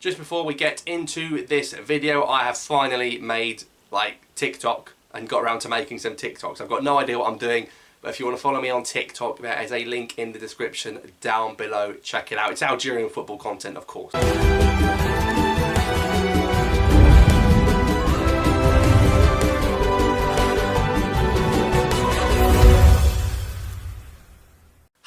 Just before we get into this video, I have finally made TikTok and got around to making some TikToks. I've got no idea what I'm doing, but if you want to follow me on TikTok, there is a link in the description down below. Check it out. It's Algerian football content, of course.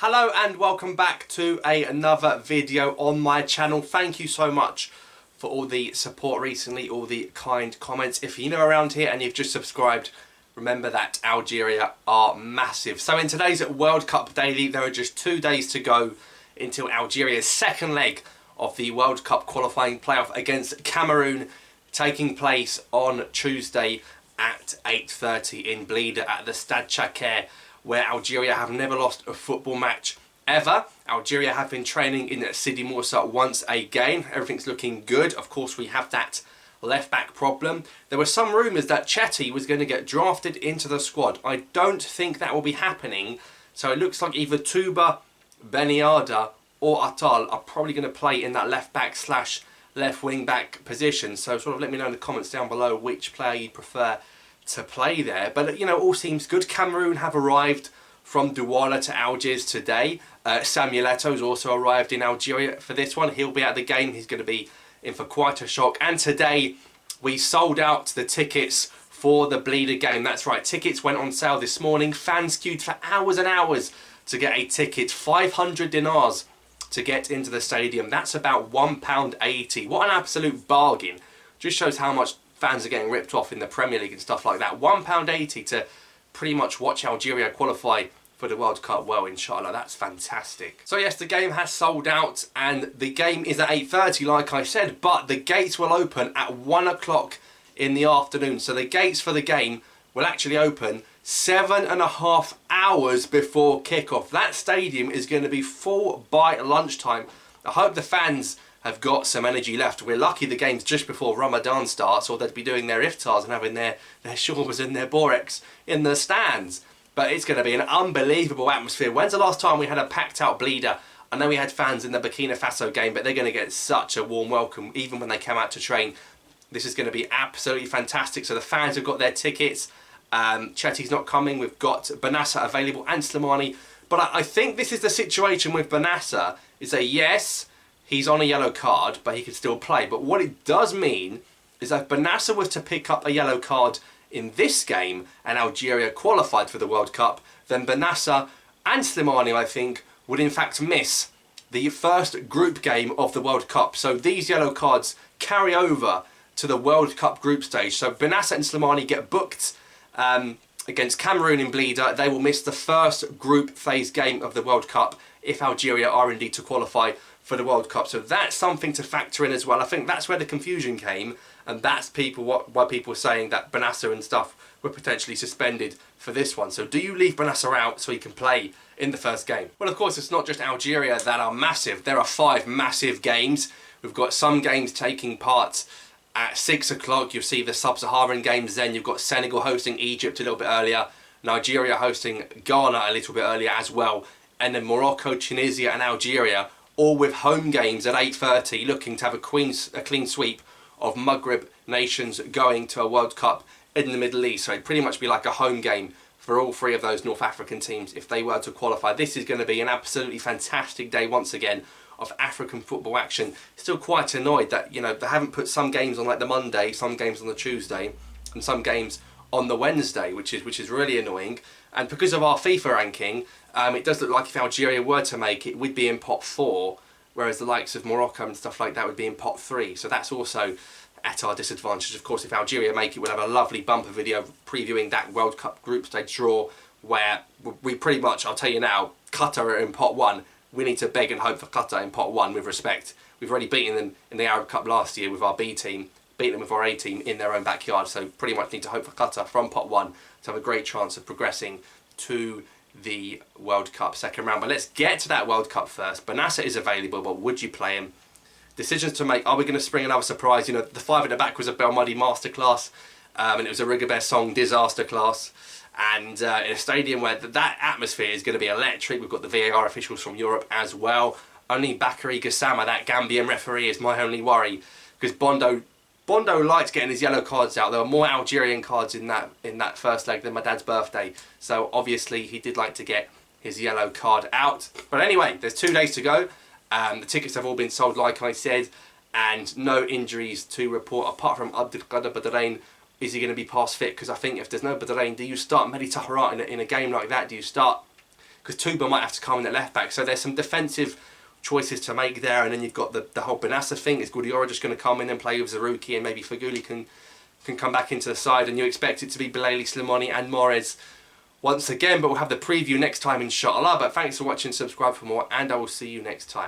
Hello and welcome back to another video on my channel. Thank you so much for all the support recently, all the kind comments. If you're new around here and you've just subscribed, remember that Algeria are massive. So in today's World Cup daily, there are just 2 days to go until Algeria's second leg of the World Cup qualifying playoff against Cameroon, taking place on Tuesday at 8:30 in Blida at the Stade Chaker, where Algeria have never lost a football match ever. Algeria have been training in Sidi Moussa once again. Everything's looking good. Of course, we have that left back problem. There were some rumours that Chetty was going to get drafted into the squad. I don't think that will be happening. So it looks like either Touba, Beniada or Atal are probably going to play in that left back / left wing back position. So sort of let me know in the comments down below which player you prefer to play there. But you know, all seems good. Cameroon have arrived from Douala to Algiers today. Samuel Eto'o's also arrived in Algeria for this one. He'll be at the game. He's going to be in for quite a shock. And today we sold out the tickets for the Blida game. That's right, tickets went on sale this morning. Fans queued for hours and hours to get a ticket. 500 dinars to get into the stadium. That's about £1.80. What an absolute bargain. Just shows how much fans are getting ripped off in the Premier League and stuff like that. £1.80 to pretty much watch Algeria qualify for the World Cup. Well, inshallah, that's fantastic. So yes, the game has sold out and the game is at 8:30 like I said, but the gates will open at 1 o'clock in the afternoon. So the gates for the game will actually open 7.5 hours before kickoff. That stadium is going to be full by lunchtime. I hope the fans have got some energy left. We're lucky the game's just before Ramadan starts, or they'd be doing their iftars and having their shawbas and their boreks in the stands. But it's going to be an unbelievable atmosphere. When's the last time we had a packed out Blida? I know we had fans in the Burkina Faso game, but they're going to get such a warm welcome even when they come out to train. This is going to be absolutely fantastic. So the fans have got their tickets. Chetty's not coming. We've got Benassa available and Slimani. But I think this is the situation with Benassa, is that yes, he's on a yellow card, but he can still play. But what it does mean is that if Benassa was to pick up a yellow card in this game and Algeria qualified for the World Cup, then Benassa and Slimani, I think, would in fact miss the first group game of the World Cup. So these yellow cards carry over to the World Cup group stage. So Benassa and Slimani get booked against Cameroon in Blida. They will miss the first group phase game of the World Cup if Algeria are indeed to qualify for the World Cup. So that's something to factor in as well. I think that's where the confusion came, and that's why people were saying that Benassa and stuff were potentially suspended for this one. So do you leave Benassa out so he can play in the first game? Well, of course, it's not just Algeria that are massive. There are 5 massive games. We've got some games taking part at 6 o'clock. You'll see the Sub-Saharan games then. You've got Senegal hosting Egypt a little bit earlier, Nigeria hosting Ghana a little bit earlier as well, and then Morocco, Tunisia and Algeria all with home games at 8:30, looking to have a clean sweep of Maghreb nations going to a World Cup in the Middle East. So it'd pretty much be like a home game for all 3 of those North African teams if they were to qualify. This is going to be an absolutely fantastic day once again of African football action. Still quite annoyed that, you know, they haven't put some games on like the Monday, some games on the Tuesday, and some games on the Wednesday, which is really annoying. And because of our FIFA ranking, it does look like if Algeria were to make it, we'd be in pot 4, whereas the likes of Morocco and stuff like that would be in pot 3. So that's also at our disadvantage. Of course, if Algeria make it, we'll have a lovely bumper video previewing that World Cup group stage draw, where we pretty much, I'll tell you now, Qatar are in pot 1. We need to beg and hope for Qatar in pot 1 with respect. We've already beaten them in the Arab Cup last year with our B team, beat them with our A team in their own backyard, so pretty much need to hope for Qatar from pot 1 to have a great chance of progressing to the World Cup second round. But let's get to that World Cup first. Benassa is available, but would you play him? Decisions to make. Are we going to spring another surprise? You know, the 5 at the back was a Belmadi masterclass, and it was a Rigobert Song disaster class. And in a stadium where that atmosphere is going to be electric. We've got the VAR officials from Europe as well. Only Bakary Gassama, that Gambian referee, is my only worry, because Bondo liked getting his yellow cards out. There were more Algerian cards in that first leg than my dad's birthday, so obviously he did like to get his yellow card out. But anyway, there's 2 days to go. The tickets have all been sold, like I said, and no injuries to report apart from Abdelkader Badarain. Is he going to be past fit? Because I think if there's no Badarain, do you start Mehdi Taharat in a game like that? Do you start? Because Touba might have to come in at left back. So there's some defensive choices to make there, and then you've got the whole Benassa thing. Is Gudiora just going to come in and play with Zarouki, and maybe Faguli can come back into the side, and you expect it to be Belali, Slimani and Morez once again. But we'll have the preview next time, inshallah. But thanks for watching, subscribe for more, and I will see you next time.